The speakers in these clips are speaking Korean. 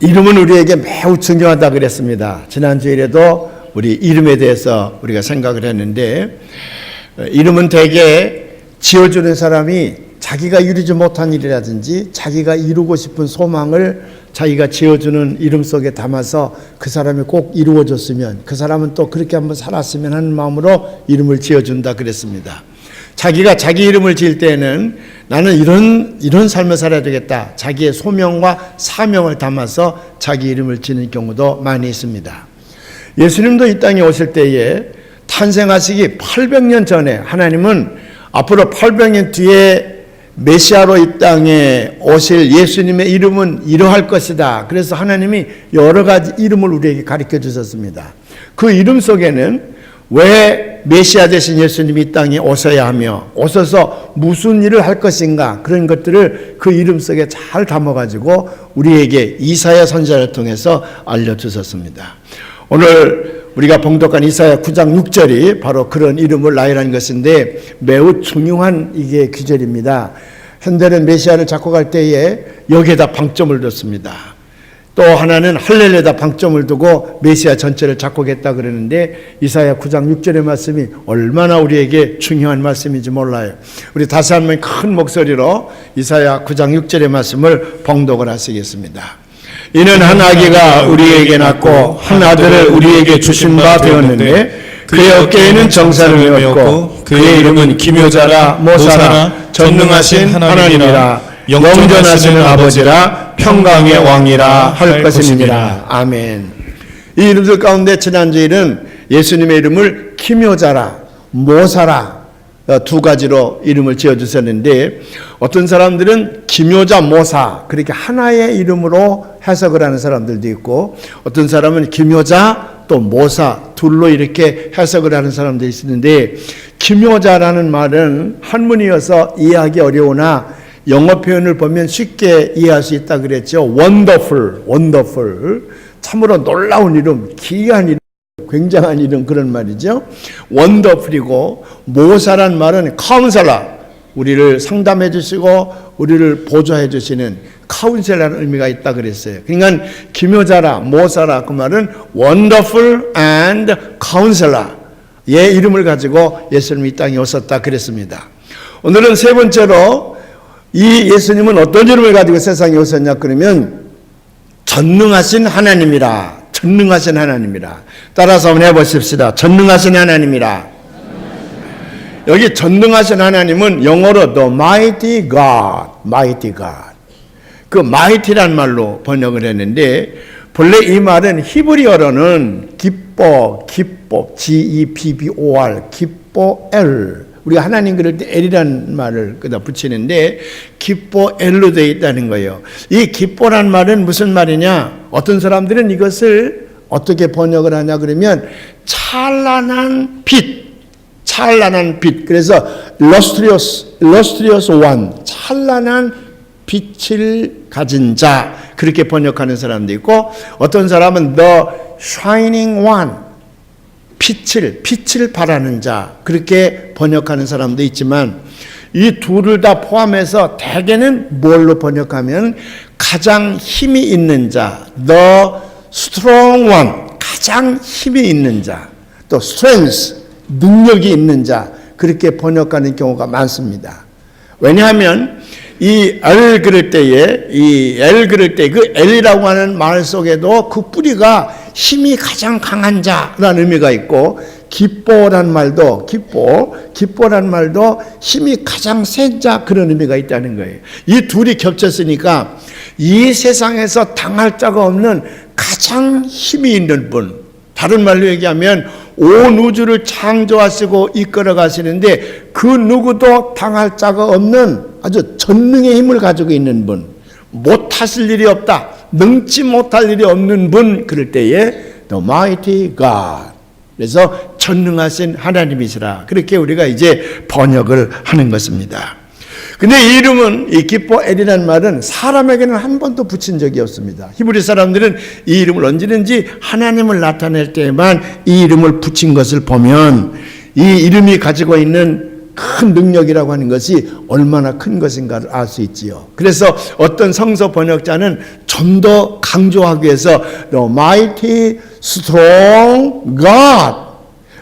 이름은 우리에게 매우 중요하다 그랬습니다. 지난주일에도 우리 이름에 대해서 우리가 생각을 했는데, 이름은 대개 지어주는 사람이 자기가 이루지 못한 일이라든지 자기가 이루고 싶은 소망을 자기가 지어주는 이름 속에 담아서 그 사람이 꼭 이루어졌으면, 그 사람은 또 그렇게 한번 살았으면 하는 마음으로 이름을 지어준다 그랬습니다. 자기가 자기 이름을 지을 때에는 나는 이런 삶을 살아야 되겠다, 자기의 소명과 사명을 담아서 자기 이름을 지는 경우도 많이 있습니다. 예수님도 이 땅에 오실 때에 탄생하시기 800년 전에 하나님은 앞으로 800년 뒤에 메시아로 이 땅에 오실 예수님의 이름은 이러할 것이다. 그래서 하나님이 여러 가지 이름을 우리에게 가르쳐 주셨습니다. 그 이름 속에는 왜 메시아 되신 예수님이 이 땅에 오셔야 하며 오셔서 무슨 일을 할 것인가, 그런 것들을 그 이름 속에 잘 담아가지고 우리에게 이사야 선지자를 통해서 알려주셨습니다. 오늘 우리가 봉독한 이사야 9장 6절이 바로 그런 이름을 나열한 것인데 매우 중요한 이게 구절입니다. 현대는 메시아를 작곡할 때에 여기에다 방점을 뒀습니다. 또 하나는 할렐루야에다 방점을 두고 메시아 전체를 작곡했다 그러는데, 이사야 9장 6절의 말씀이 얼마나 우리에게 중요한 말씀인지 몰라요. 우리 다시 한번 큰 목소리로 이사야 9장 6절의 말씀을 봉독을 하시겠습니다. 이는 한 아기가 우리에게 낳고 한 아들을 우리에게 주신 바 되었는데 그의 어깨에는 정사를 메었고 그의 이름은 기묘자라 모사라 전능하신 하나님이라 영존하시는 아버지라 평강의 왕이라 할 것임이니라. 아멘. 이 이름들 가운데 지난주에는 예수님의 이름을 기묘자라 모사라 두 가지로 이름을 지어주셨는데, 어떤 사람들은 기묘자 모사 그렇게 하나의 이름으로 해석을 하는 사람들도 있고, 어떤 사람은 기묘자 또 모사 둘로 이렇게 해석을 하는 사람도 있는데, 기묘자라는 말은 한문이어서 이해하기 어려우나 영어 표현을 보면 쉽게 이해할 수 있다 그랬죠. wonderful 참으로 놀라운 이름, 기이한 이름, 굉장한 이름, 그런 말이죠. 원더풀이고, 모사란 말은 카운셀러, 우리를 상담해 주시고 우리를 보조해 주시는 카운셀러라는 의미가 있다 그랬어요. 그러니까 기묘자라 모사라 그 말은 원더풀 and 카운셀러 의 이름을 가지고 예수님이 이 땅에 오셨다 그랬습니다. 오늘은 세 번째로 이 예수님은 어떤 이름을 가지고 세상에 오셨냐 그러면 전능하신 하나님이라. 전능하신 하나님이라. 따라서 한번 해보십시다. 전능하신 하나님이라. 여기 전능하신 하나님은 영어로 the mighty God, mighty God. 그 mighty란 말로 번역을 했는데, 본래 이 말은 히브리어로는 기뻐, G-E-P-B-O-R, 기뻐 L. 우리가 하나님 그럴 때 L이라는 말을 그다 붙이는데 기뻐 L로 되어 있다는 거예요. 이 기뻐란 말은 무슨 말이냐? 어떤 사람들은 이것을 어떻게 번역을 하냐 그러면 찬란한 빛, 찬란한 빛. 그래서 illustrious one, 찬란한 빛을 가진 자, 그렇게 번역하는 사람도 있고, 어떤 사람은 the shining one, 빛을 발하는 자, 그렇게 번역하는 사람도 있지만, 이 둘을 다 포함해서 대개는 뭘로 번역하면 가장 힘이 있는 자, the strong one, 가장 힘이 있는 자, 또 strength, 능력이 있는 자, 그렇게 번역하는 경우가 많습니다. 왜냐하면 이 L 그럴 때에, 그 L이라고 하는 말 속에도 그 뿌리가 힘이 가장 강한 자라는 의미가 있고, 기뻐란 말도 기뻐란 말도 힘이 가장 센 자, 그런 의미가 있다는 거예요. 이 둘이 겹쳤으니까 이 세상에서 당할 자가 없는 가장 힘이 있는 분, 다른 말로 얘기하면 온 우주를 창조하시고 이끌어 가시는데 그 누구도 당할 자가 없는 아주 전능의 힘을 가지고 있는 분, 못하실 일이 없다, 능치 못할 일이 없는 분, 그럴 때에 the mighty God, 그래서 전능하신 하나님이시라, 그렇게 우리가 이제 번역을 하는 것입니다. 근데 이 이름은, 이 기뻐 엘이라는 말은 사람에게는 한 번도 붙인 적이 없습니다. 히브리 사람들은 이 이름을 언제든지 하나님을 나타낼 때만 이 이름을 붙인 것을 보면 이 이름이 가지고 있는 큰 능력이라고 하는 것이 얼마나 큰 것인가를 알 수 있지요. 그래서 어떤 성서 번역자는 좀 더 강조하기 위해서 The mighty strong God,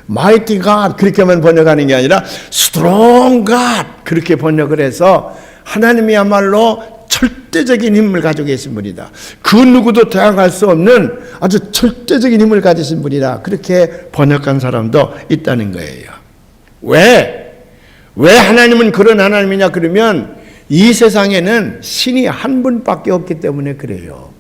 mighty God 그렇게만 번역하는 게 아니라 strong God 그렇게 번역을 해서 하나님이야말로 절대적인 힘을 가지고 계신 분이다. 그 누구도 대항할 수 없는 아주 절대적인 힘을 가지신 분이다. 그렇게 번역한 사람도 있다는 거예요. 왜 하나님은 그런 하나님이냐 그러면 이 세상에는 신이 한 분밖에 없기 때문에 그래요.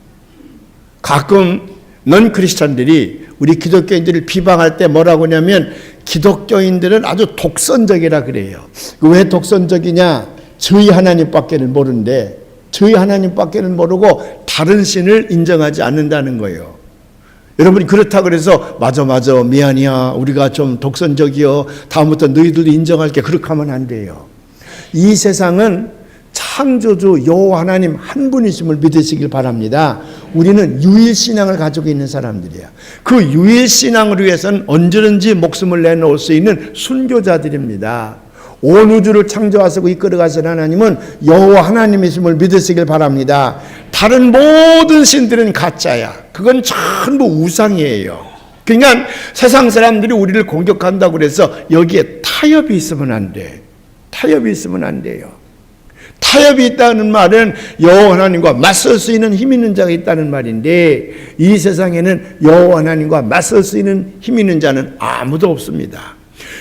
가끔 넌 크리스찬들이 우리 기독교인들을 비방할 때 뭐라고 하냐면 기독교인들은 아주 독선적이라 그래요. 왜 독선적이냐? 저희 하나님밖에는 모르는데 저희 하나님밖에는 모르고 다른 신을 인정하지 않는다는 거예요. 여러분이 그렇다 그래서 맞아 미안이야 우리가 좀 독선적이요 다음부터 너희들도 인정할게 그렇게 하면 안 돼요. 이 세상은 창조주 여호와 하나님 한 분이심을 믿으시길 바랍니다. 우리는 유일신앙을 가지고 있는 사람들이야. 그 유일신앙을 위해서는 언제든지 목숨을 내놓을 수 있는 순교자들입니다. 온 우주를 창조하시고 이끌어가신 하나님은 여호와 하나님이심을 믿으시길 바랍니다. 다른 모든 신들은 가짜야. 그건 전부 우상이에요. 그러니까 세상 사람들이 우리를 공격한다고 그래서 여기에 타협이 있으면 안 돼. 타협이 있으면 안 돼요. 타협이 있다는 말은 여호와 하나님과 맞설 수 있는 힘 있는 자가 있다는 말인데 이 세상에는 여호와 하나님과 맞설 수 있는 힘 있는 자는 아무도 없습니다.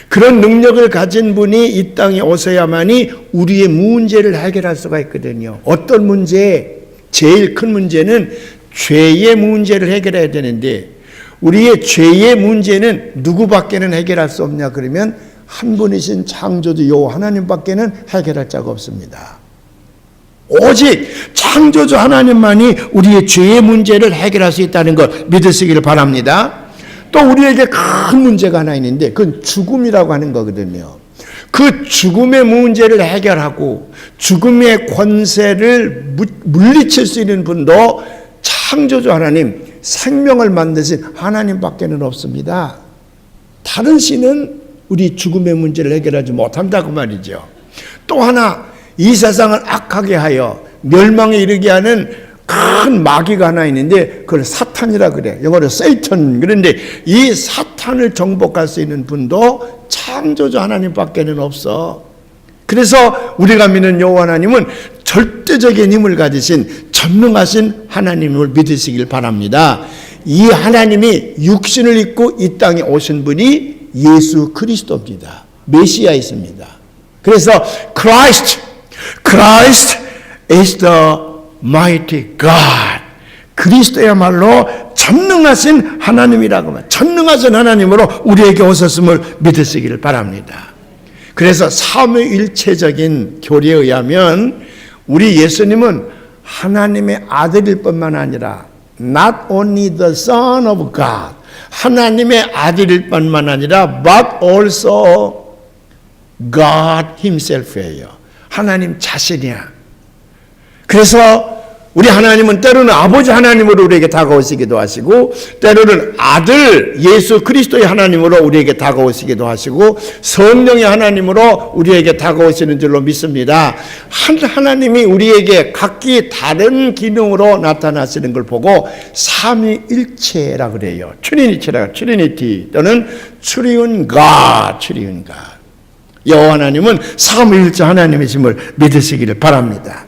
그런 능력을 가진 분이 이 땅에 오셔야만이 우리의 문제를 해결할 수가 있거든요. 어떤 문제? 제일 큰 문제는 죄의 문제를 해결해야 되는데 우리의 죄의 문제는 누구밖에는 해결할 수 없냐 그러면 한 분이신 창조주 여호와 하나님밖에는 해결할 자가 없습니다. 오직 창조주 하나님만이 우리의 죄의 문제를 해결할 수 있다는 것 믿으시기를 바랍니다. 또 우리에게 큰 문제가 하나 있는데 그건 죽음이라고 하는 거거든요. 그 죽음의 문제를 해결하고 죽음의 권세를 물리칠 수 있는 분도 창조주 하나님, 생명을 만드신 하나님밖에는 없습니다. 다른 신은 우리 죽음의 문제를 해결하지 못한다고 말이죠. 또 하나 이 세상을 악하게 하여 멸망에 이르게 하는 큰 마귀가 하나 있는데 그걸 사탄이라 그래. 영어로 세이턴. 그런데 이 사탄을 정복할 수 있는 분도 창조주 하나님밖에는 없어. 그래서 우리가 믿는 여호와 하나님은 절대적인 힘을 가지신 전능하신 하나님을 믿으시길 바랍니다. 이 하나님이 육신을 입고 이 땅에 오신 분이 예수 그리스도입니다. 메시아이십니다. 그래서 Christ is the mighty God. 그리스도야말로 전능하신 하나님이라고 말. 전능하신 하나님으로 우리에게 오셨음을 믿으시기를 바랍니다. 그래서 삼위일체적인 교리에 의하면 우리 예수님은 하나님의 아들일 뿐만 아니라 not only the Son of God, 하나님의 아들일 뿐만 아니라 but also God Himself예요. 하나님 자신이야. 그래서 우리 하나님은 때로는 아버지 하나님으로 우리에게 다가오시기도 하시고 때로는 아들 예수 그리스도의 하나님으로 우리에게 다가오시기도 하시고 성령의 하나님으로 우리에게 다가오시는 줄로 믿습니다. 하나님이 우리에게 각기 다른 기능으로 나타나시는 걸 보고 삼위일체라 그래요. 트리니티 또는 트리운 갓. 여호와 하나님은 삼위일체 하나님이심을 믿으시기를 바랍니다.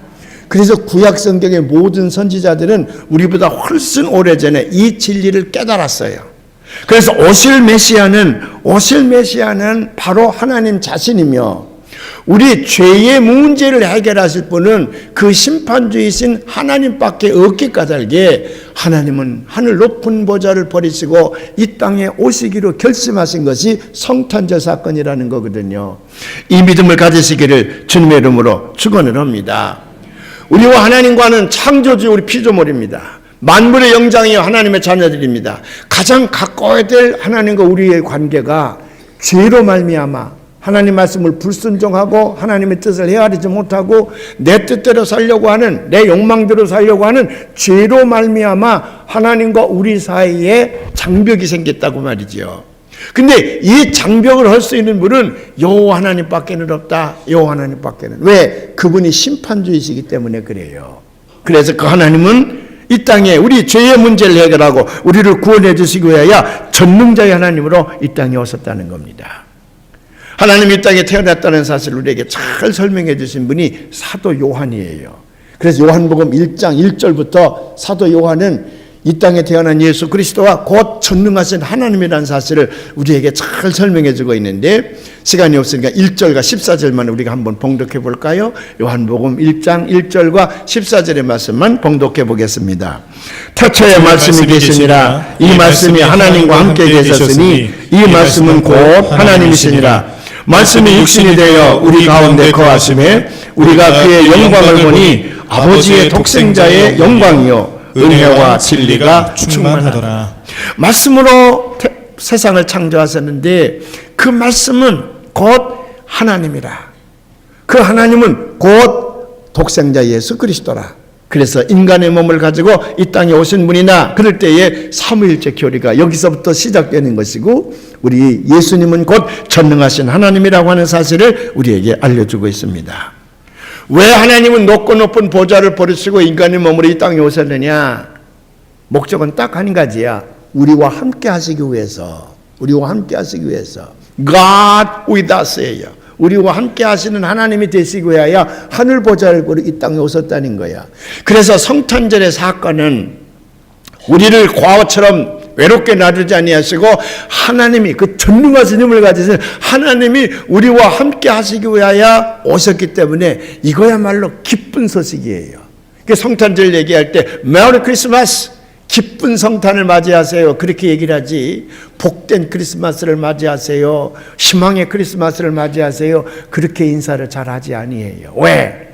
그래서 구약 성경의 모든 선지자들은 우리보다 훨씬 오래전에 이 진리를 깨달았어요. 그래서 오실 메시아는 바로 하나님 자신이며 우리 죄의 문제를 해결하실 분은 그 심판주이신 하나님밖에 없기 까닭에 하나님은 하늘 높은 보좌를 버리시고 이 땅에 오시기로 결심하신 것이 성탄절 사건이라는 거거든요. 이 믿음을 가지시기를 주님의 이름으로 축원을 합니다. 우리와 하나님과는 창조주 우리 피조물입니다. 만물의 영장이요 하나님의 자녀들입니다. 가장 가까워야 될 하나님과 우리의 관계가 죄로 말미암아 하나님 말씀을 불순종하고 하나님의 뜻을 헤아리지 못하고 내 뜻대로 살려고 하는 내 욕망대로 살려고 하는 죄로 말미암아 하나님과 우리 사이에 장벽이 생겼다고 말이죠. 근데 이 장벽을 할 수 있는 분은 여호와 하나님밖에는 없다. 여호와 하나님밖에는. 왜? 그분이 심판주이시기 때문에 그래요. 그래서 그 하나님은 이 땅에 우리 죄의 문제를 해결하고 우리를 구원해 주시기 위하여 전능자의 하나님으로 이 땅에 오셨다는 겁니다. 하나님이 이 땅에 태어났다는 사실을 우리에게 잘 설명해 주신 분이 사도 요한이에요. 그래서 요한복음 1장 1절부터 사도 요한은 이 땅에 태어난 예수 그리스도와 곧 전능하신 하나님이라는 사실을 우리에게 잘 설명해 주고 있는데 시간이 없으니까 1절과 14절만 우리가 한번 봉독해 볼까요? 요한복음 1장 1절과 14절의 말씀만 봉독해 보겠습니다. 태초에 말씀이 계시니라 이 말씀이 하나님과 함께 계셨으니 이 말씀은 곧 하나님이시니라. 말씀이 육신이 되어 우리 가운데 거하심에 우리가 그의 영광을 보니 아버지의 독생자의 영광이요 은혜와 진리가 충만하더라. 말씀으로 세상을 창조하셨는데 그 말씀은 곧 하나님이라. 그 하나님은 곧 독생자 예수 그리스도라. 그래서 인간의 몸을 가지고 이 땅에 오신 분이나 그럴 때에 삼위일체 교리가 여기서부터 시작되는 것이고 우리 예수님은 곧 전능하신 하나님이라고 하는 사실을 우리에게 알려주고 있습니다. 왜 하나님은 높고 높은 보좌를 버리시고 인간의 몸으로 이 땅에 오셨느냐? 목적은 딱 한 가지야. 우리와 함께 하시기 위해서. 우리와 함께 하시기 위해서. God with us예요. 우리와 함께 하시는 하나님이 되시기 위하여 하늘 보좌를 버리고 이 땅에 오셨다는 거야. 그래서 성탄절의 사건은 우리를 과거처럼 외롭게 놔두지 아니하시고 하나님이 그 전능하신 힘을 가지신 하나님이 우리와 함께 하시기 위하여 오셨기 때문에 이거야말로 기쁜 소식이에요. 성탄절 얘기할 때 메리 크리스마스 기쁜 성탄을 맞이하세요 그렇게 얘기를 하지 복된 크리스마스를 맞이하세요 희망의 크리스마스를 맞이하세요 그렇게 인사를 잘 하지 아니에요. 왜?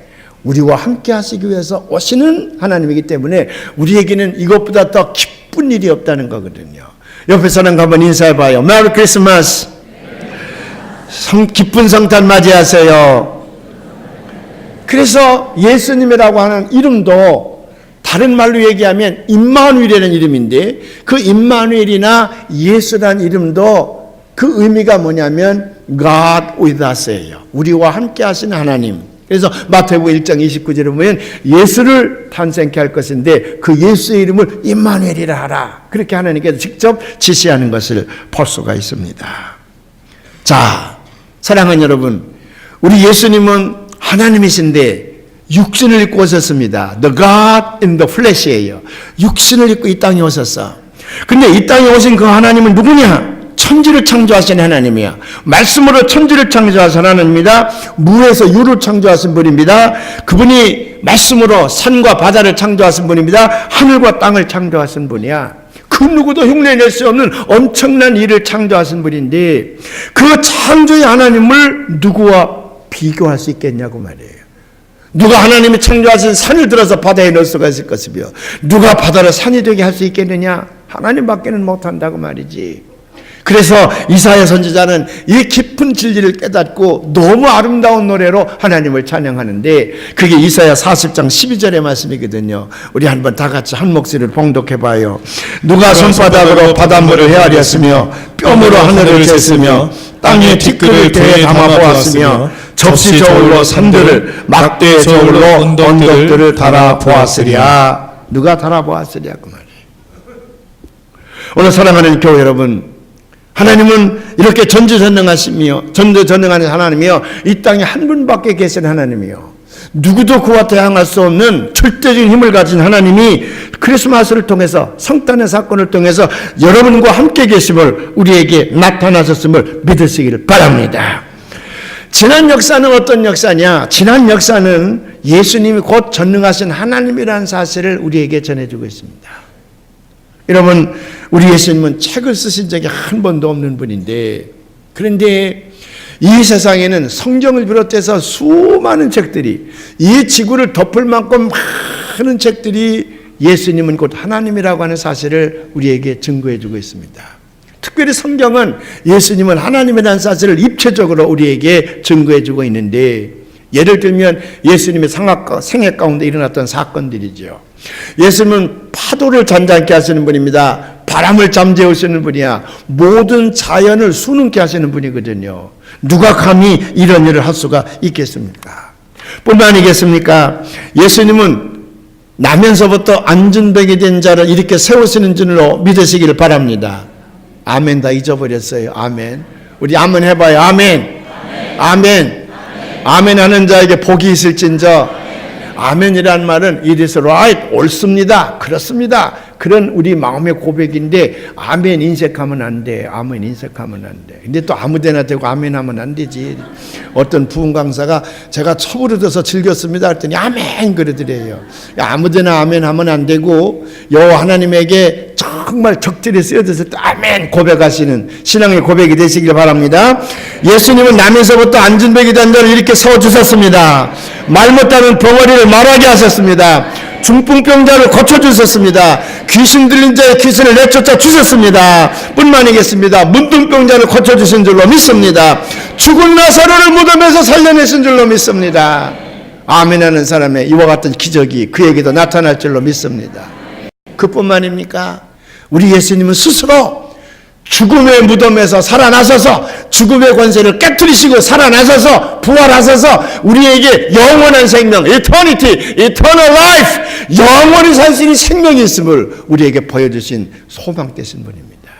우리와 함께 하시기 위해서 오시는 하나님이기 때문에 우리에게는 이것보다 더 기쁜 일이 없다는 거거든요. 옆에 사람 한번 인사해봐요. 메리 크리스마스. 기쁜 성탄 맞이하세요. 그래서 예수님이라고 하는 이름도 다른 말로 얘기하면 임마누엘이라는 이름인데 그 임마누엘이나 예수라는 이름도 그 의미가 뭐냐면 God with us예요. 우리와 함께 하시는 하나님. 그래서 마태복음 1장 29절에 보면 예수를 탄생케 할 것인데 그 예수의 이름을 임마누엘이라 하라. 그렇게 하나님께서 직접 지시하는 것을 볼 수가 있습니다. 자, 사랑하는 여러분, 우리 예수님은 하나님이신데 육신을 입고 오셨습니다. The God in the flesh예요. 육신을 입고 이 땅에 오셨어. 근데 이 땅에 오신 그 하나님은 누구냐? 천지를 창조하신 하나님이야. 말씀으로 천지를 창조하신 하나님입니다. 무에서 유를 창조하신 분입니다. 그분이 말씀으로 산과 바다를 창조하신 분입니다. 하늘과 땅을 창조하신 분이야. 그 누구도 흉내낼 수 없는 엄청난 일을 창조하신 분인데 그 창조의 하나님을 누구와 비교할 수 있겠냐고 말이에요. 누가 하나님이 창조하신 산을 들어서 바다에 넣을 수가 있을 것이며 누가 바다를 산이 되게 할 수 있겠느냐? 하나님밖에는 못한다고 말이지. 그래서 이사야 선지자는 이 깊은 진리를 깨닫고 너무 아름다운 노래로 하나님을 찬양하는데 그게 이사야 40장 12절의 말씀이거든요. 우리 한번 다 같이 한 목소리를 봉독해 봐요. 누가 손바닥으로 바닷물을 헤아렸으며 뼘으로 하늘을 쟀으며 땅에 티끌을 대에 담아보았으며 접시 저울로 산들을 막대 저울로 언덕들을 달아보았으랴. 누가 달아보았으랴 그 말이에요. 오늘 사랑하는 교회 여러분, 하나님은 이렇게 전지전능하시며 전지전능한 하나님이요 이 땅에 한 분밖에 계신 하나님이요 누구도 그와 대항할 수 없는 절대적인 힘을 가진 하나님이 크리스마스를 통해서 성탄의 사건을 통해서 여러분과 함께 계심을 우리에게 나타나셨음을 믿으시기를 바랍니다. 지난 역사는 어떤 역사냐? 지난 역사는 예수님이 곧 전능하신 하나님이라는 사실을 우리에게 전해주고 있습니다. 여러분, 우리 예수님은 책을 쓰신 적이 한 번도 없는 분인데 그런데 이 세상에는 성경을 비롯해서 수많은 책들이 이 지구를 덮을 만큼 많은 책들이 예수님은 곧 하나님이라고 하는 사실을 우리에게 증거해 주고 있습니다. 특별히 성경은 예수님은 하나님이라는 사실을 입체적으로 우리에게 증거해 주고 있는데 예를 들면 예수님의 생애 가운데 일어났던 사건들이죠. 예수님은 파도를 잔잔케 하시는 분입니다. 바람을 잠재우시는 분이야. 모든 자연을 수능케 하시는 분이거든요. 누가 감히 이런 일을 할 수가 있겠습니까? 뿐만 아니겠습니까? 예수님은 나면서부터 안전되게 된 자를 이렇게 세우시는 줄로 믿으시기를 바랍니다. 아멘. 다 잊어버렸어요. 아멘. 우리 아멘 해봐요. 아멘. 아멘. 아멘 하는 자에게 복이 있을진저. 아멘이란 말은 it is right, 옳습니다, 그렇습니다, 그런 우리 마음의 고백인데 아멘 인색하면 안 돼. 아멘 인색하면 안 돼. 근데 또 아무데나 대고 아멘 하면 안 되지. 어떤 부흥 강사가 제가 첩으로 들어서 즐겼습니다 했더니 아멘 그러더래요. 아무데나 아멘 하면 안 되고 여호와 하나님에게 정말 적절히 쓰여졌을 때 아멘 고백하시는 신앙의 고백이 되시길 바랍니다. 예수님은 남에서부터 안전벨기 단자를 이렇게 세워주셨습니다. 말 못하는 벙어리를 말하게 하셨습니다. 중풍병자를 고쳐주셨습니다. 귀신 들린 자의 귀신을 내쫓아 주셨습니다. 뿐만 아니겠습니다. 문둥병자를 고쳐주신 줄로 믿습니다. 죽은 나사로를 무덤에서 살려내신 줄로 믿습니다. 아멘하는 사람의 이와 같은 기적이 그에게도 나타날 줄로 믿습니다. 그뿐만입니까? 우리 예수님은 스스로 죽음의 무덤에서 살아나셔서 죽음의 권세를 깨트리시고 살아나셔서 부활하셔서 우리에게 영원한 생명, eternity, eternal life, 영원히 살 수 있는 생명이 있음을 우리에게 보여주신 소망 되신 분입니다.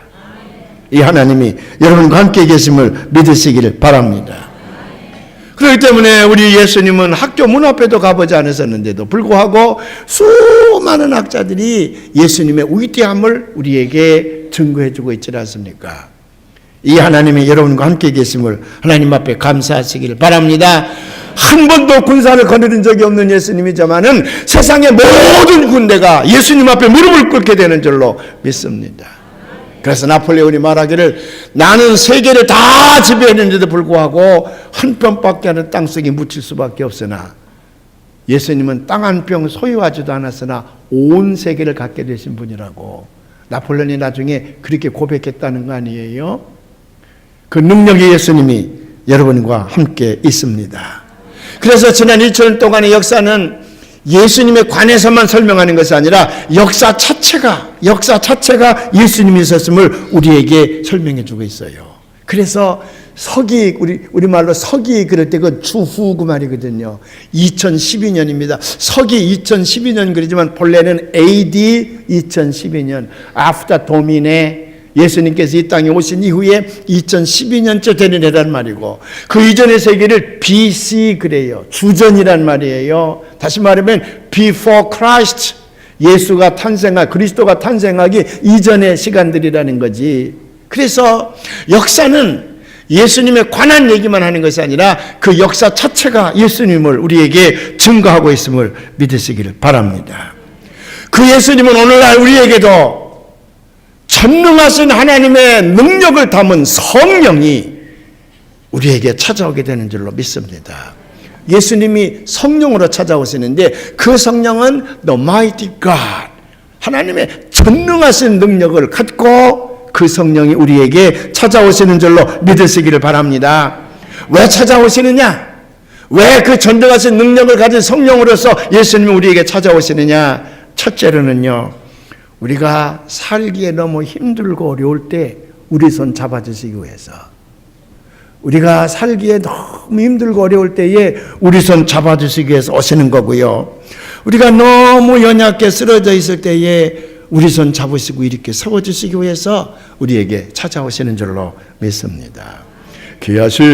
이 하나님이 여러분과 함께 계심을 믿으시기를 바랍니다. 그렇기 때문에 우리 예수님은 학교 문 앞에도 가보지 않으셨는데도 불구하고 수많은 학자들이 예수님의 위대함을 우리에게 증거해주고 있지 않습니까? 이 하나님이 여러분과 함께 계심을 하나님 앞에 감사하시기를 바랍니다. 한 번도 군사를 거느린 적이 없는 예수님이지만은 세상의 모든 군대가 예수님 앞에 무릎을 꿇게 되는 줄로 믿습니다. 그래서 나폴레온이 말하기를 나는 세계를 다 지배했는데도 불구하고 한 뼘밖에 하는 땅속에 묻힐 수밖에 없으나 예수님은 땅 한 뼘 소유하지도 않았으나 온 세계를 갖게 되신 분이라고 나폴레온이 나중에 그렇게 고백했다는 거 아니에요? 그 능력의 예수님이 여러분과 함께 있습니다. 그래서 지난 2000년 동안의 역사는 예수님에 관해서만 설명하는 것이 아니라 역사 자체가 예수님이 있었음을 우리에게 설명해 주고 있어요. 그래서 서기, 우리말로 서기 그럴 때 그 주후 그 말이거든요. 2012년입니다. 서기 2012년 그러지만 본래는 AD 2012년, after domine, 예수님께서 이 땅에 오신 이후에 2012년째 되는 해란 말이고 그 이전의 세계를 BC 그래요. 주전이란 말이에요. 다시 말하면 before Christ, 예수가 그리스도가 탄생하기 이전의 시간들이라는 거지. 그래서 역사는 예수님에 관한 얘기만 하는 것이 아니라 그 역사 자체가 예수님을 우리에게 증거하고 있음을 믿으시기를 바랍니다. 그 예수님은 오늘날 우리에게도 전능하신 하나님의 능력을 담은 성령이 우리에게 찾아오게 되는 줄로 믿습니다. 예수님이 성령으로 찾아오시는데 그 성령은 The Mighty God, 하나님의 전능하신 능력을 갖고 그 성령이 우리에게 찾아오시는 줄로 믿으시기를 바랍니다. 왜 찾아오시느냐? 왜 그 전능하신 능력을 가진 성령으로서 예수님이 우리에게 찾아오시느냐? 첫째로는요, 우리가 살기에 너무 힘들고 어려울 때 우리 손 잡아주시기 위해서, 우리가 살기에 너무 힘들고 어려울 때에 우리 손 잡아주시기 위해서 오시는 거고요. 우리가 너무 연약하게 쓰러져 있을 때에 우리 손 잡으시고 이렇게 세워주시기 위해서 우리에게 찾아오시는 줄로 믿습니다. 귀하신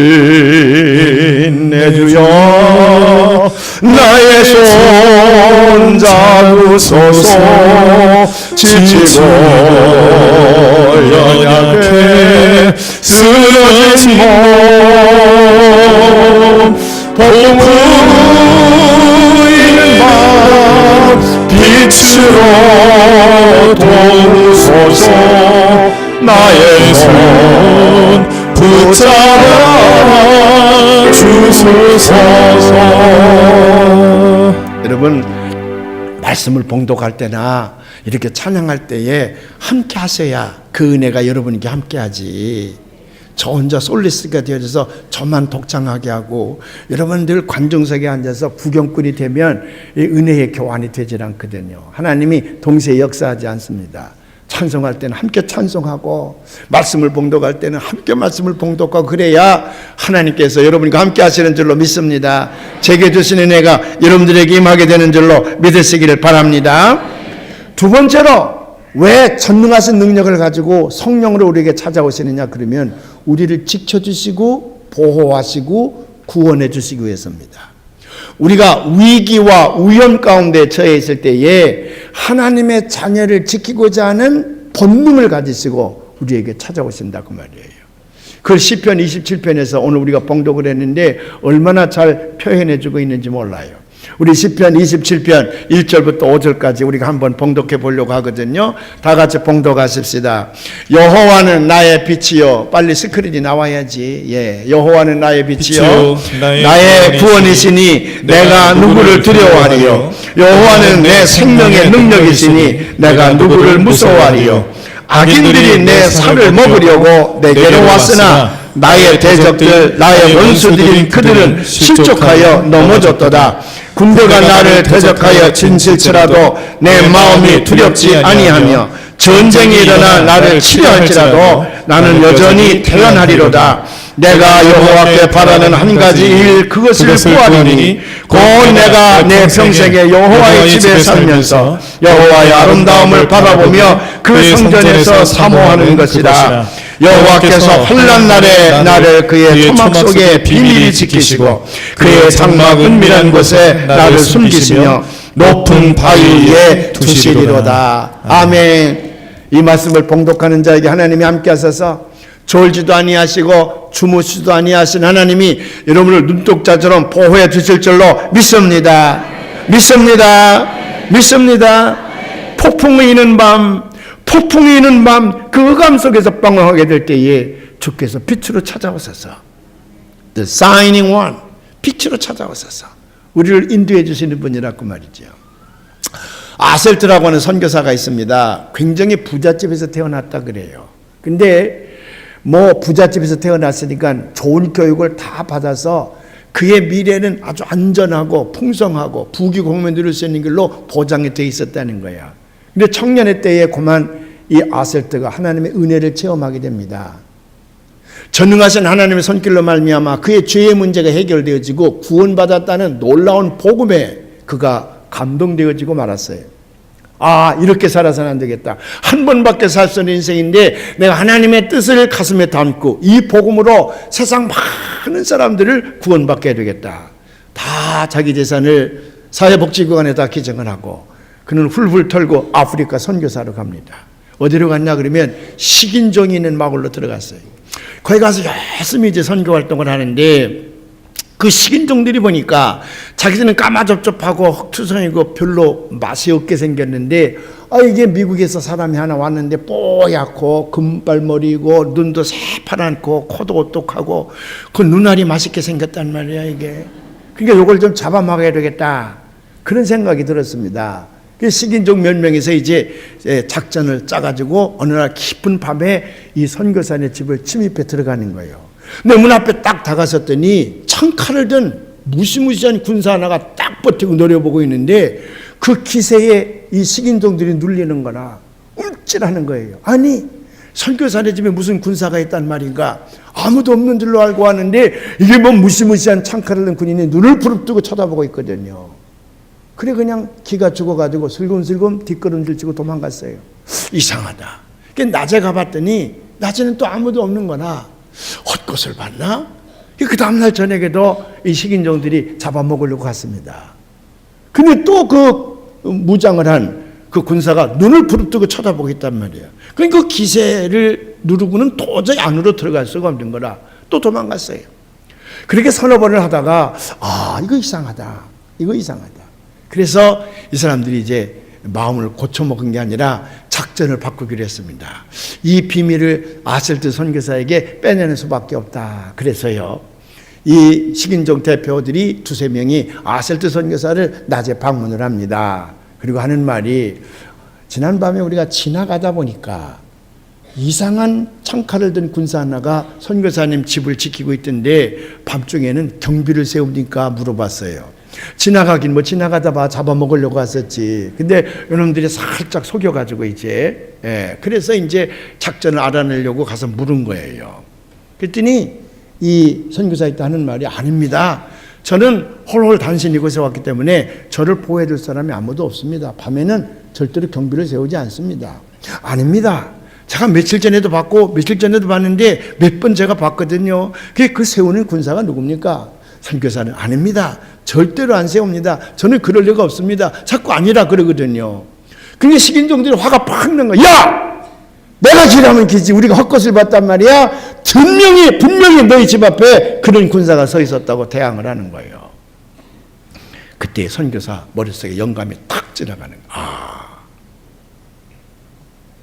내 주여 나의 손 잡으소서. 지치고 연약해 쓰러진 몸 보이는 밤 빛으로 도우소서. 나의 손 붙잡아 주소서. 여러분, 말씀을 봉독할 때나 이렇게 찬양할 때에 함께 하셔야 그 은혜가 여러분에게 함께 하지. 저 혼자 솔리스가 되어져서 저만 독창하게 하고 여러분들 관중석에 앉아서 구경꾼이 되면 이 은혜의 교환이 되질 않거든요. 하나님이 동시에 역사하지 않습니다. 찬송할 때는 함께 찬송하고 말씀을 봉독할 때는 함께 말씀을 봉독하고 그래야 하나님께서 여러분과 함께 하시는 줄로 믿습니다. 제게 주신 은혜가 여러분들에게 임하게 되는 줄로 믿으시기를 바랍니다. 두 번째로 왜 전능하신 능력을 가지고 성령으로 우리에게 찾아오시느냐 그러면 우리를 지켜주시고 보호하시고 구원해 주시기 위해서입니다. 우리가 위기와 위험 가운데 처해 있을 때에 하나님의 자녀를 지키고자 하는 본능을 가지시고 우리에게 찾아오신다고 말이에요. 그걸 시편 27편에서 오늘 우리가 봉독을 했는데 얼마나 잘 표현해 주고 있는지 몰라요. 우리 시편 27편 1절부터 5절까지 우리가 한번 봉독해 보려고 하거든요. 다 같이 봉독하십시다. 여호와는 나의 빛이요. 빨리 스크린이 나와야지. 예, 여호와는 나의 빛이요. 나의 구원이시니 내가 누구를 두려워하리요. 여호와는 내 생명의 능력이시니 내가 누구를 무서워하리요. 악인들이 내 살을 먹으려고 내게로 왔으나 나의 대적들 나의 원수들인 그들은 실족하여 넘어졌도다. 군대가 나를 대적하여 진실치라도 내 마음이 두렵지 아니하며 전쟁이 일어나 나를 치려할지라도 나는 여전히 태어나리로다. 내가 여호와께 바라는 한 가지 일 그것을 구하리니 곧 내가 내 평생에 여호와의 집에 살면서 여호와의 아름다움을 바라보며 그 성전에서 사모하는 것이라. 여호와께서 환난 날에 나를 그의 초막 속에 비밀히 지키시고 그의 장막 은밀한 곳에 나를 숨기시며 높은 바위 위에 두시리로다. 아멘. 이 말씀을 봉독하는 자에게 하나님이 함께 하셔서 졸지도 아니하시고 주무시도 아니하신 하나님이 여러분을 눈독자처럼 보호해 주실 줄로 믿습니다. 믿습니다. 믿습니다. 폭풍이 이는 밤 그 흑암 속에서 방황하게 될 때에 주께서 빛으로 찾아오셔서 The Shining One 빛으로 찾아오셔서 우리를 인도해 주시는 분이라고 말이죠. 아셀트라고 하는 선교사가 있습니다. 굉장히 부잣집에서 태어났다 그래요. 근데 뭐 부잣집에서 태어났으니까 좋은 교육을 다 받아서 그의 미래는 아주 안전하고 풍성하고 부귀공명 누릴 수 있는 길로 보장이 되어 있었다는 거예요. 근데 청년의 때에 그만 이 아셀트가 하나님의 은혜를 체험하게 됩니다. 전능하신 하나님의 손길로 말미암아 그의 죄의 문제가 해결되어지고 구원받았다는 놀라운 복음에 그가 감동되어지고 말았어요. 아, 이렇게 살아서는 안 되겠다. 한 번밖에 살 수 있는 인생인데 내가 하나님의 뜻을 가슴에 담고 이 복음으로 세상 많은 사람들을 구원받게 해야 되겠다. 다 자기 재산을 사회복지기관에다 기증을 하고 그는 훌훌 털고 아프리카 선교사로 갑니다. 어디로 갔냐 그러면 식인종이 있는 마을로 들어갔어요. 거기 가서 열심히 이제 선교 활동을 하는데 그 식인종들이 보니까 자기들은 까마접접하고 흑투성이고 별로 맛이 없게 생겼는데 이게 미국에서 사람이 하나 왔는데 뽀얗고 금발머리고 눈도 새파랗고 코도 오똑하고 그 눈알이 맛있게 생겼단 말이야 이게. 그러니까 이걸 좀 잡아먹어야 되겠다 그런 생각이 들었습니다. 식인종 몇 명이서 이제 작전을 짜가지고 어느 날 깊은 밤에 이 선교사의 집을 침입해 들어가는 거예요. 근데 문 앞에 딱 다가섰더니 창칼을 든 무시무시한 군사 하나가 딱 버티고 노려보고 있는데 그 기세에 이 식인종들이 눌리는 거나 움찔하는 거예요. 아니 선교사의 집에 무슨 군사가 있단 말인가. 아무도 없는 줄로 알고 왔는데 이게 뭐 무시무시한 창칼을 든 군인이 눈을 부릅뜨고 쳐다보고 있거든요. 그래 그냥 기가 죽어가지고 슬금슬금 뒷걸음질 치고 도망갔어요. 이상하다. 낮에 가봤더니 낮에는 또 아무도 없는 거나 헛것을 봤나? 그 다음날 저녁에도 이 식인종들이 잡아먹으려고 갔습니다. 근데 또 그 무장을 한 그 군사가 눈을 부릅뜨고 쳐다보고 있단 말이에요. 그러니까 그 기세를 누르고는 도저히 안으로 들어갈 수가 없는 거라 또 도망갔어요. 그렇게 서너 번을 하다가 이거 이상하다. 그래서 이 사람들이 이제 마음을 고쳐먹은 게 아니라 작전을 바꾸기로 했습니다. 이 비밀을 아셀트 선교사에게 빼내는 수밖에 없다. 그래서요, 이 식인종 대표들이 두세 명이 아셀트 선교사를 낮에 방문을 합니다. 그리고 하는 말이 지난밤에 우리가 지나가다 보니까 이상한 창칼을 든 군사 하나가 선교사님 집을 지키고 있던데 밤중에는 경비를 세웁니까? 물어봤어요. 지나가긴 뭐 지나가다 잡아먹으려고 했었지. 근데 이놈들이 살짝 속여가지고 이제, 그래서 이제 작전을 알아내려고 가서 물은 거예요. 그랬더니 이 선교사에 하는 말이 아닙니다. 저는 홀홀 단신히 이곳에 왔기 때문에 저를 보호해줄 사람이 아무도 없습니다. 밤에는 절대로 경비를 세우지 않습니다. 아닙니다. 제가 며칠 전에도 봤고 며칠 전에도 봤는데 몇 번 제가 봤거든요. 그 세우는 군사가 누굽니까? 선교사는 아닙니다. 절대로 안 세웁니다. 저는 그럴 리가 없습니다. 자꾸 아니라 그러거든요. 그게 식인종들이 화가 팍 난 거야. 야! 내가 지라면 기지. 우리가 헛것을 봤단 말이야. 분명히 너희 집 앞에 그런 군사가 서 있었다고 대항을 하는 거예요. 그때 선교사 머릿속에 영감이 탁 지나가는 거야.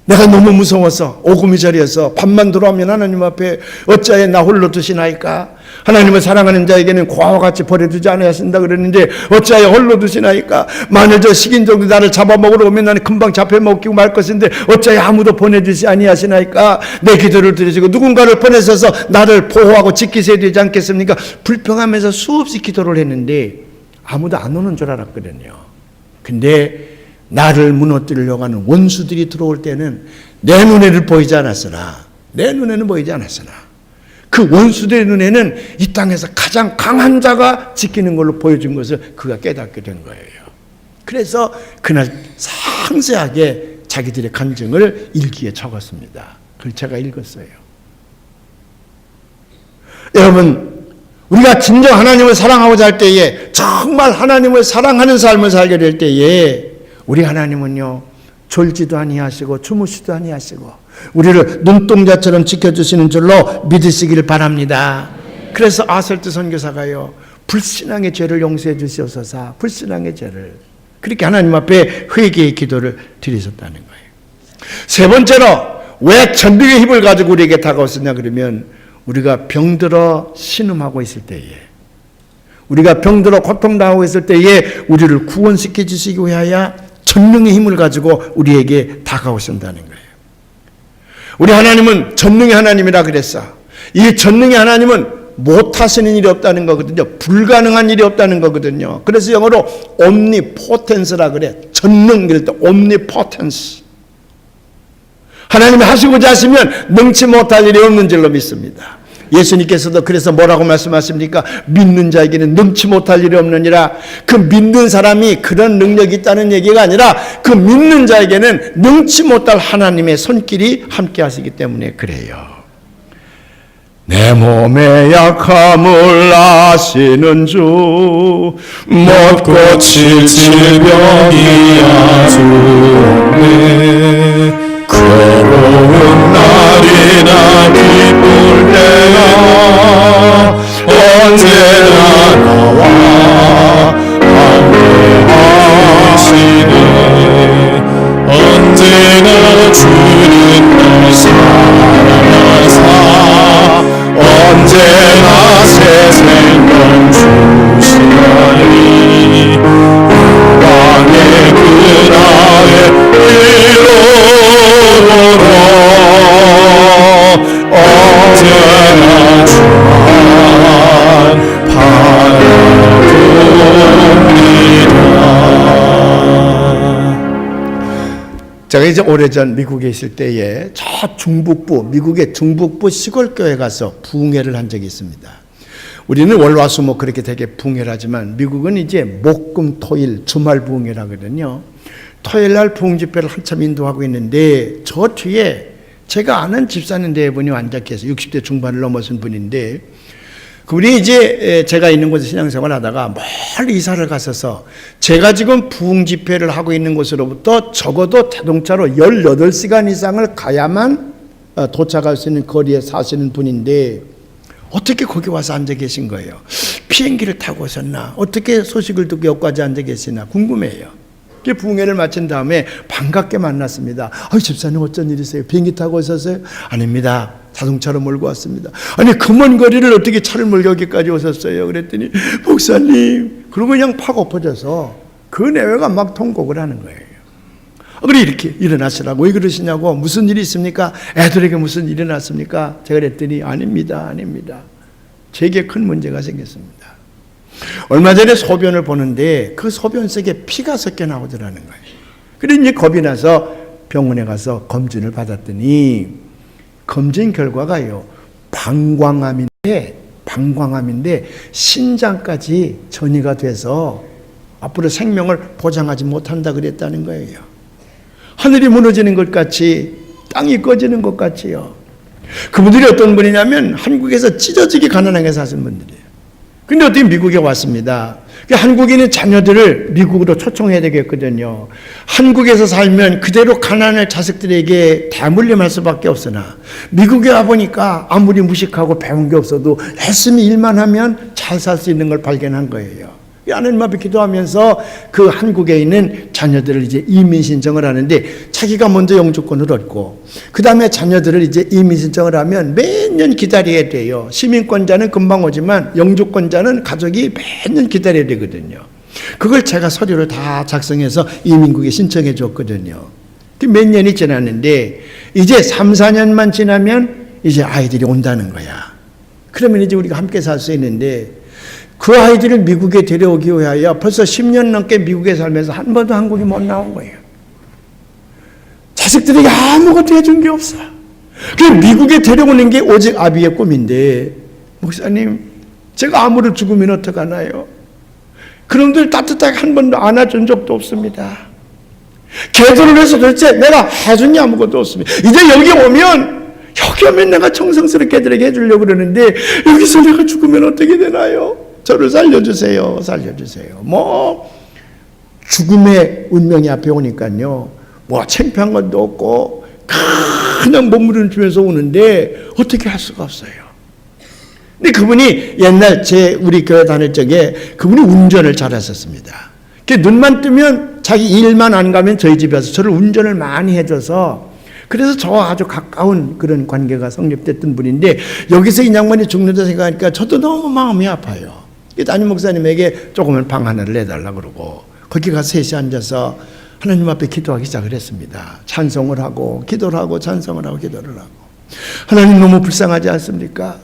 내가 너무 무서워서 오금이 저려서 밤만 들어오면 하나님 앞에 어찌하여 나 홀로 두시나이까? 하나님을 사랑하는 자에게는 고아와 같이 버려두지 않아야 하신다 그랬는데 어찌하여 홀로 두시나이까? 만일 저 식인종도 나를 잡아먹으러 오면 나는 금방 잡혀먹히고 말 것인데 어찌하여 아무도 보내주지 아니하시나이까? 내 기도를 들으시고 누군가를 보내셔서 나를 보호하고 지키셔야 되지 않겠습니까? 불평하면서 수없이 기도를 했는데 아무도 안 오는 줄 알았거든요. 근데 나를 무너뜨리려고 하는 원수들이 들어올 때는 내 눈에는 보이지 않았으나 그 원수들의 눈에는 이 땅에서 가장 강한 자가 지키는 걸로 보여준 것을 그가 깨닫게 된 거예요. 그래서 그날 상세하게 자기들의 간증을 일기에 적었습니다. 그걸 제가 읽었어요. 여러분, 우리가 진정 하나님을 사랑하고자 할 때에, 정말 하나님을 사랑하는 삶을 살게 될 때에 우리 하나님은요, 졸지도 아니하시고 주무시도 아니하시고 우리를 눈동자처럼 지켜주시는 줄로 믿으시기를 바랍니다. 그래서 아설트 선교사가요, 불신앙의 죄를 용서해 주시옵소서, 불신앙의 죄를, 그렇게 하나님 앞에 회개의 기도를 드리셨다는 거예요. 세 번째로 왜 전능의 힘을 가지고 우리에게 다가왔느냐 그러면, 우리가 병들어 신음하고 있을 때에, 우리가 병들어 고통당하고 있을 때에 우리를 구원시켜 주시기 위하여 전능의 힘을 가지고 우리에게 다가오신다는 거예요. 우리 하나님은 전능의 하나님이라 그랬어. 이 전능의 하나님은 못하시는 일이 없다는 거거든요. 불가능한 일이 없다는 거거든요. 그래서 영어로 omnipotence라 그래. 전능, 그럴 때 omnipotence. 하나님이 하시고자 하시면 능치 못할 일이 없는 줄로 믿습니다. 예수님께서도 그래서 뭐라고 말씀하십니까? 믿는 자에게는 능치 못할 일이 없느니라. 그 믿는 사람이 그런 능력이 있다는 얘기가 아니라 그 믿는 자에게는 능치 못할 하나님의 손길이 함께 하시기 때문에 그래요. 내 몸의 약함을 아시는 주, 못 고칠 질병이 아주 없네. 괴로운 날이나 기쁠 때나 언제나 나와 함께하시네. 언제나 주는 날 사랑하사 언제나 새 생명 주시나니 영광의 그날의 언제나 주만 바라봅니다. 제가 이제 오래전 미국에 있을 때에 저 중북부, 미국의 중북부 시골교회 가서 부흥회를 한 적이 있습니다. 우리는 월화수목 그렇게 되게 부흥회를 하지만 미국은 이제 목금토일 주말 부흥회를 하거든요. 토요일 날 부흥집회를 한참 인도하고 있는데 저 뒤에 제가 아는 집사님 네 분이 앉아 계세요. 60대 중반을 넘어선 분인데, 그분이 이제 제가 있는 곳에 신앙생활을 하다가 멀리 이사를 가셔서 제가 지금 부흥집회를 하고 있는 곳으로부터 적어도 자동차로 18시간 이상을 가야만 도착할 수 있는 거리에 사시는 분인데 어떻게 거기 와서 앉아 계신 거예요? 비행기를 타고 오셨나? 어떻게 소식을 듣고 여기까지 앉아 계시나 궁금해요. 부흥회를 마친 다음에 반갑게 만났습니다. 집사님 어쩐 일이세요? 비행기 타고 오셨어요? 아닙니다. 자동차로 몰고 왔습니다. 아니 그 먼 거리를 어떻게 차를 몰고 여기까지 오셨어요? 그랬더니 목사님, 그러고 그냥 팍 엎어져서 그 내외가 막 통곡을 하는 거예요. 그래 이렇게 일어나시라고. 왜 그러시냐고. 무슨 일이 있습니까? 애들에게 무슨 일이 났습니까? 제가 그랬더니 아닙니다. 제게 큰 문제가 생겼습니다. 얼마 전에 소변을 보는데 그 소변 속에 피가 섞여 나오더라는 거예요. 그래서 이제 겁이 나서 병원에 가서 검진을 받았더니 검진 결과가요, 방광암인데 신장까지 전이가 돼서 앞으로 생명을 보장하지 못한다 그랬다는 거예요. 하늘이 무너지는 것 같이, 땅이 꺼지는 것 같이요. 그분들이 어떤 분이냐면 한국에서 찢어지게 가난하게 사신 분들이에요. 근데 어떻게 미국에 왔습니다. 한국인의 자녀들을 미국으로 초청해야 되겠거든요. 한국에서 살면 그대로 가난할 자식들에게 대물림할 수밖에 없으나 미국에 와보니까 아무리 무식하고 배운 게 없어도 열심히 일만 하면 잘 살 수 있는 걸 발견한 거예요. 하나님 앞에 기도하면서 그 한국에 있는 자녀들을 이제 이민 신청을 하는데, 자기가 먼저 영주권을 얻고 그 다음에 자녀들을 이제 이민 신청을 하면 몇 년 기다려야 돼요. 시민권자는 금방 오지만 영주권자는 가족이 몇 년 기다려야 되거든요. 그걸 제가 서류를 다 작성해서 이민국에 신청해 줬거든요. 몇 년이 지났는데 이제 3, 4년만 지나면 이제 아이들이 온다는 거야. 그러면 이제 우리가 함께 살 수 있는데, 그 아이들을 미국에 데려오기 위하여 벌써 10년 넘게 미국에 살면서 한 번도 한국이 못 나온 거예요. 자식들에게 아무것도 해준 게 없어. 그래서 미국에 데려오는 게 오직 아비의 꿈인데, 목사님, 제가 아무를 죽으면 어떡하나요? 그놈들 따뜻하게 한 번도 안아준 적도 없습니다. 기도를 해서 도대체 내가 해준 게 아무것도 없습니다. 이제 여기 오면 내가 정성스럽게 애들에게 해주려고 그러는데, 여기서 내가 죽으면 어떻게 되나요? 저를 살려주세요. 죽음의 운명이 앞에 오니까요, 창피한 것도 없고 그냥 몸부림 주면서 오는데 어떻게 할 수가 없어요. 근데 그분이 옛날 우리 교회 다닐 적에 그분이 운전을 잘하셨습니다. 눈만 뜨면 자기 일만 안 가면 저희 집에 와서 저를 운전을 많이 해줘서, 그래서 저와 아주 가까운 그런 관계가 성립됐던 분인데, 여기서 이 양반이 죽는다 생각하니까 저도 너무 마음이 아파요. 담임 목사님에게 조그만 방 하나를 내달라 그러고 거기 가서 셋이 앉아서 하나님 앞에 기도하기 시작을 했습니다. 찬송을 하고 기도를 하고 찬송을 하고 기도를 하고. 하나님, 너무 불쌍하지 않습니까?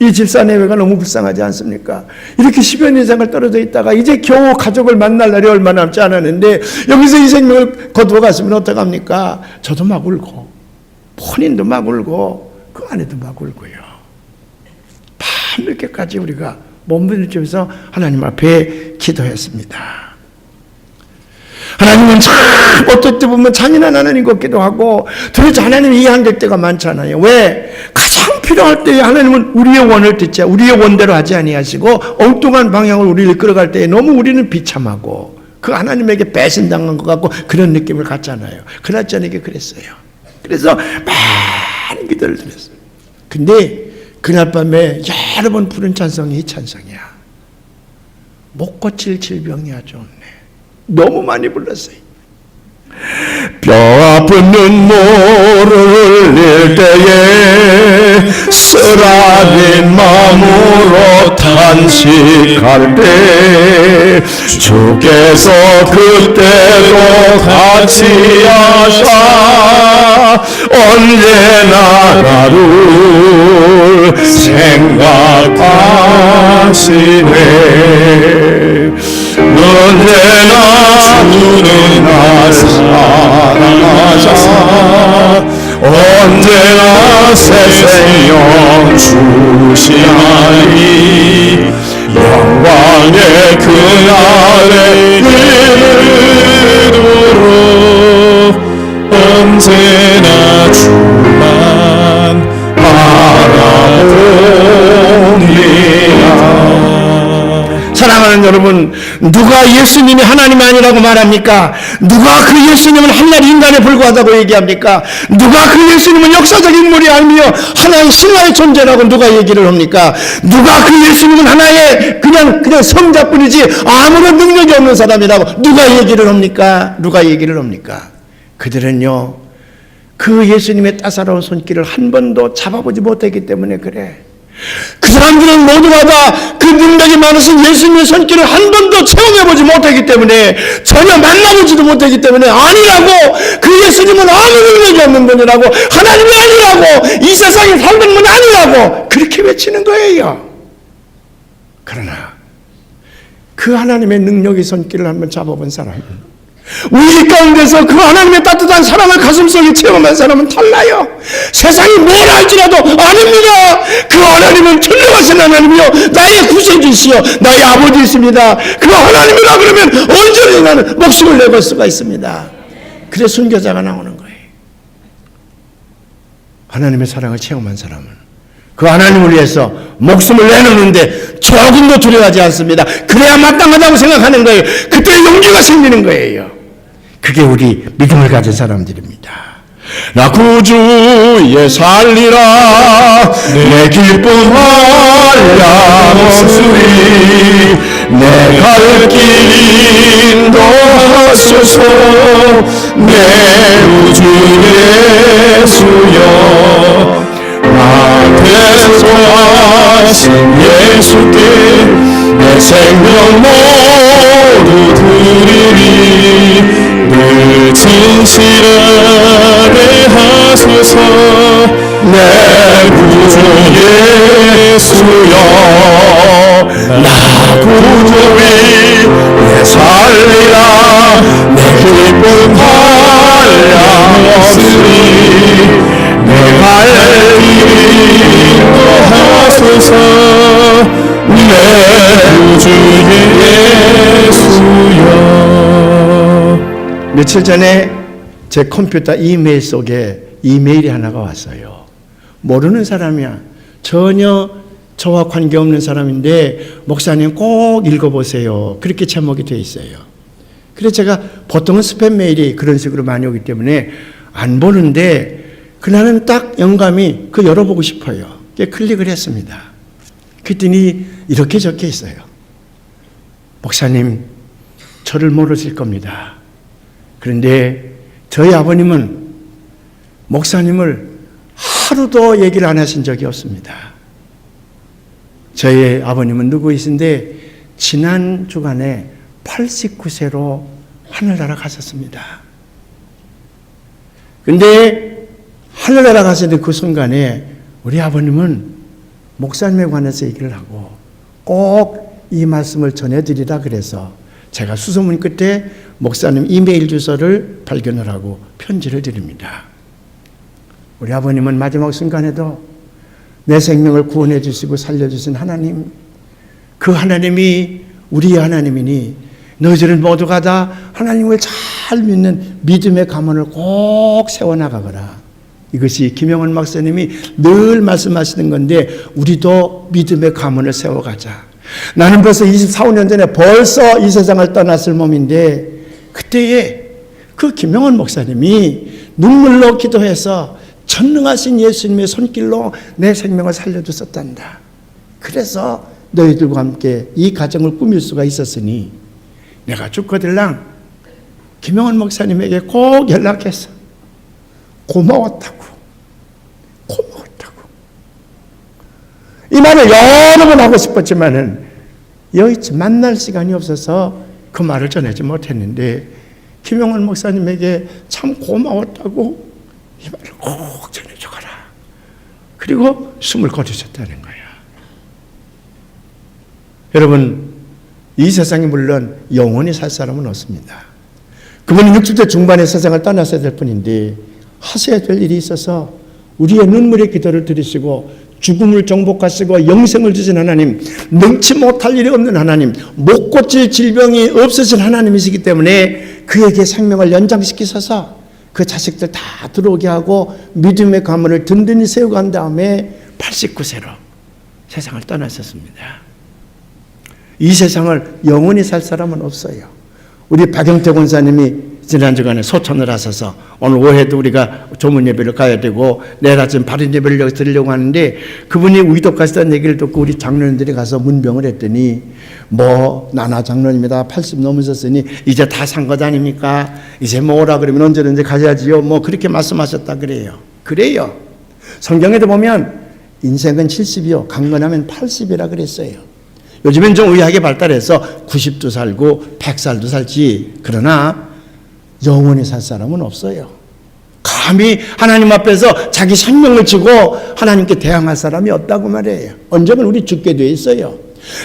이 집사내외가 너무 불쌍하지 않습니까? 이렇게 10여 년 이상을 떨어져 있다가 이제 겨우 가족을 만날 날이 얼마 남지 않았는데 여기서 이 생명을 거두어 갔으면 어떡합니까? 저도 막 울고 본인도 막 울고 그 아내도 막 울고요. 밤늦게까지 우리가 몸부림치면서 하나님 앞에 기도했습니다. 하나님은 참 어떨 때 보면 잔인한 하나님 같기도 하고, 도대체 하나님이 이해 안 될 때가 많잖아요. 왜? 가장 필요할 때에 하나님은 우리의 원을 듣지, 우리의 원대로 하지 아니하시고 엉뚱한 방향으로 우리를 이끌어갈 때에 너무 우리는 비참하고 그 하나님에게 배신당한 것 같고 그런 느낌을 갖잖아요. 그날 저녁에 그랬어요. 그래서 많은 기도를 드렸어요. 근데 그날 밤에 여러 번 부른 찬송이 이 찬송이야. 못 고칠 질병이 아주 없네. 너무 많이 불렀어요. 뼈 아픈 눈물을 흘릴 때에 쓰라린 마음으로 탄식할 때 주께서 그때도 같이 하사 언제나 나를 생각하시네. 언제나 주는 날 사랑하사 언제나 새 생명 주시나니 영광의 그날에 이르도록 언제나 주만 바라봅니다. 사랑하는 여러분, 누가 예수님이 하나님이 아니라고 말합니까? 누가 그 예수님은 한낱 인간에 불과하다고 얘기합니까? 누가 그 예수님은 역사적 인물이 아니며 하나의 신화의 존재라고 누가 얘기를 합니까? 누가 그 예수님은 하나의 그냥 성자뿐이지 아무런 능력이 없는 사람이라고 누가 얘기를 합니까? 누가 얘기를 합니까? 그들은요, 그 예수님의 따사로운 손길을 한 번도 잡아보지 못했기 때문에 그래. 그 사람들은 모두가 다 그 능력이 많으신 예수님의 손길을 한 번도 체험해보지 못했기 때문에, 전혀 만나보지도 못했기 때문에 아니라고, 그 예수님은 아무 능력이 없는 분이라고, 하나님이 아니라고, 이 세상에 살던 분 아니라고 그렇게 외치는 거예요. 그러나 그 하나님의 능력의 손길을 한번 잡아본 사람은, 우리 가운데서 그 하나님의 따뜻한 사랑을 가슴속에 체험한 사람은 달라요. 세상이 뭘 할지라도 아닙니다. 그 하나님은 전능하신 하나님이요, 나의 구세주시요, 나의 아버지이십니다. 그 하나님이라 그러면 언제나 나는 목숨을 내걸 수가 있습니다. 그래서 순교자가 나오는 거예요. 하나님의 사랑을 체험한 사람은 그 하나님을 위해서 목숨을 내놓는데 조금도 두려워하지 않습니다. 그래야 마땅하다고 생각하는 거예요. 그때 용기가 생기는 거예요. 그게 우리 믿음을 가진 사람들입니다. 나 구주의 살리라, 내 기쁨하랴 목소리, 내 갈 길 인도하소서, 내 우주 예수여, 나한테 소하신 예수께 내 생명 모두 드리리. 늘 진실하게 하소서, 내 구주 예수여, 나 구주의 살리라, 내 기쁨하랴 없으리, 내 갈 길 인도하소서, 내 구주 예수여. 며칠 전에 제 컴퓨터 이메일 속에 이메일이 하나가 왔어요. 모르는 사람이야. 전혀 저와 관계없는 사람인데, 목사님 꼭 읽어보세요. 그렇게 제목이 되어 있어요. 그래서 제가 보통은 스팸 메일이 그런 식으로 많이 오기 때문에 안 보는데, 그날은 딱 영감이 그 열어보고 싶어요. 클릭을 했습니다. 그랬더니 이렇게 적혀 있어요. 목사님, 저를 모르실 겁니다. 그런데 저희 아버님은 목사님을 하루도 얘기를 안 하신 적이 없습니다. 저희 아버님은 누구이신데 지난 주간에 89세로 하늘나라 가셨습니다. 그런데 하늘나라 가시는 그 순간에 우리 아버님은 목사님에 관해서 얘기를 하고 꼭 이 말씀을 전해드리라 그래서 제가 수소문 끝에 목사님 이메일 주소를 발견을 하고 편지를 드립니다. 우리 아버님은 마지막 순간에도 내 생명을 구원해 주시고 살려주신 하나님, 그 하나님이 우리의 하나님이니 너희들은 모두가 다 하나님을 잘 믿는 믿음의 가문을 꼭 세워나가거라. 이것이 김영원 목사님이 늘 말씀하시는 건데, 우리도 믿음의 가문을 세워가자. 나는 벌써 24~25년 전에 벌써 이 세상을 떠났을 몸인데, 그때에 그 김영원 목사님이 눈물로 기도해서 전능하신 예수님의 손길로 내 생명을 살려주셨단다. 그래서 너희들과 함께 이 가정을 꾸밀 수가 있었으니 내가 죽거들랑 김영원 목사님에게 꼭 연락해서 고마웠다고. 이 말을 여러 번 하고 싶었지만은 여의치 만날 시간이 없어서 그 말을 전하지 못했는데, 김영원 목사님에게 참 고마웠다고 이 말을 꼭 전해줘가라. 그리고 숨을 거두셨다는 거야. 여러분, 이 세상에 물론 영원히 살 사람은 없습니다. 그분은 60대 중반에 세상을 떠났어야 될 뿐인데 하셔야 될 일이 있어서 우리의 눈물의 기도를 들으시고 죽음을 정복하시고 영생을 주신 하나님, 능치 못할 일이 없는 하나님, 못 고칠 질병이 없으신 하나님이시기 때문에 그에게 생명을 연장시키셔서 그 자식들 다 들어오게 하고 믿음의 가문을 든든히 세워간 다음에 89세로 세상을 떠나셨습니다. 이 세상을 영원히 살 사람은 없어요. 우리 박영태 권사님이 지난주간에 소천을 하셔서 오늘 오후에도 우리가 조문 예배를 가야 되고 내일 아침 바른 예배를 여기 드리려고 하는데, 그분이 위독 가시다는 얘기를 듣고 우리 장로님들이 가서 문병을 했더니 나나 장로님이다 80 넘으셨으니 이제 다 산 것 아닙니까? 이제 오라 그러면 언제든지 가야지요. 그렇게 말씀하셨다 그래요. 그래요. 성경에도 보면 인생은 70이요 강건하면 80이라 그랬어요. 요즘엔 좀 의학이 발달해서 90도 살고 100살도 살지, 그러나 영원히 살 사람은 없어요. 감히 하나님 앞에서 자기 생명을 주고 하나님께 대항할 사람이 없다고 말이에요. 언젠가 우리 죽게 돼 있어요.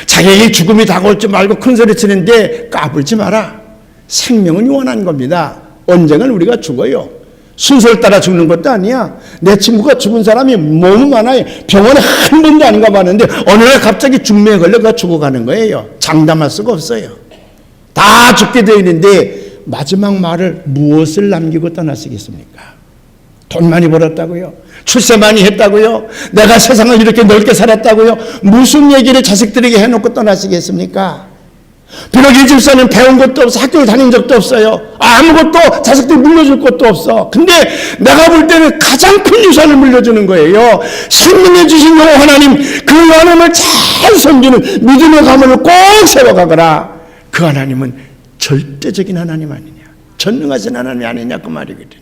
자기에게 죽음이 다가올 줄 말고 큰 소리 치는데 까불지 마라. 생명은 영원한 겁니다. 언젠간 우리가 죽어요. 순서를 따라 죽는 것도 아니야. 내 친구가 죽은 사람이 너무 많아요. 병원에 한 번도 안 가봤는데 어느 날 갑자기 중매에 걸려가 죽어가는 거예요. 장담할 수가 없어요. 다 죽게 되어 있는데 마지막 말을 무엇을 남기고 떠나시겠습니까? 돈 많이 벌었다고요? 출세 많이 했다고요? 내가 세상을 이렇게 넓게 살았다고요? 무슨 얘기를 자식들에게 해놓고 떠나시겠습니까? 비록 이 집사는 배운 것도 없어, 학교를 다닌 적도 없어요. 아무것도 자식들 물려줄 것도 없어. 근데 내가 볼 때는 가장 큰 유산을 물려주는 거예요. 생명을 주신 여호와 하나님, 그 하나님을 잘 섬기는 믿음의 가문을 꼭 세워가거라. 그 하나님은 절대적인 하나님 아니냐, 전능하신 하나님이 아니냐 그 말이거든.